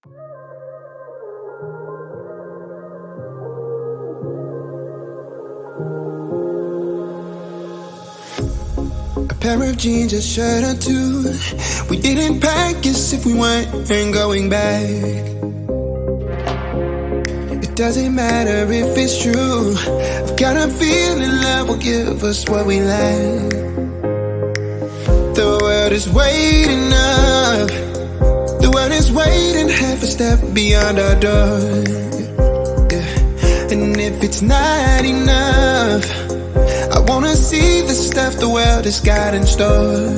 A pair of jeans, a shirt or two. We didn't pack as if we weren't going back. It doesn't matter if it's true. I've got a feeling love will give us what we lack. The world is waiting up. The world is waiting half a step beyond our door. Yeah. And if it's not enough, I wanna see the stuff the world has got in store.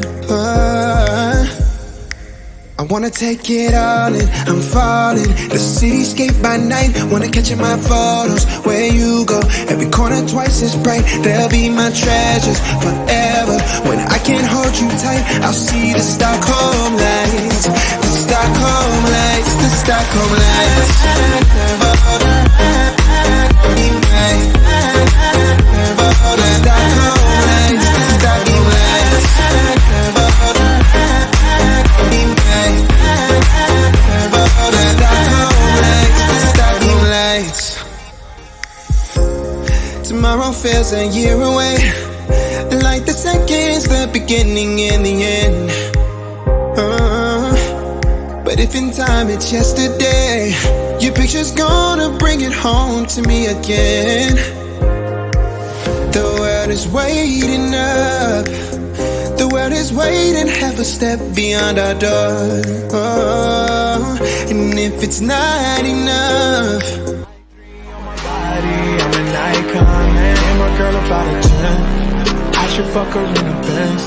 I wanna take it all in, I'm falling. The cityscape by night, wanna catch in my photos. Where you go, every corner twice as bright. They'll be my treasures forever. When I can't hold you tight, I'll see the Stockholm lights. The Stockholm lights, the Stockholm lights. Tomorrow feels a year away, like the seconds, the beginning and the end. But if in time it's yesterday, your picture's gonna bring it home to me again. The world is waiting up. The world is waiting half a step beyond our door. And if it's not enough, I'm an icon, man. My girl about a 10. I should fuck her in the Benz.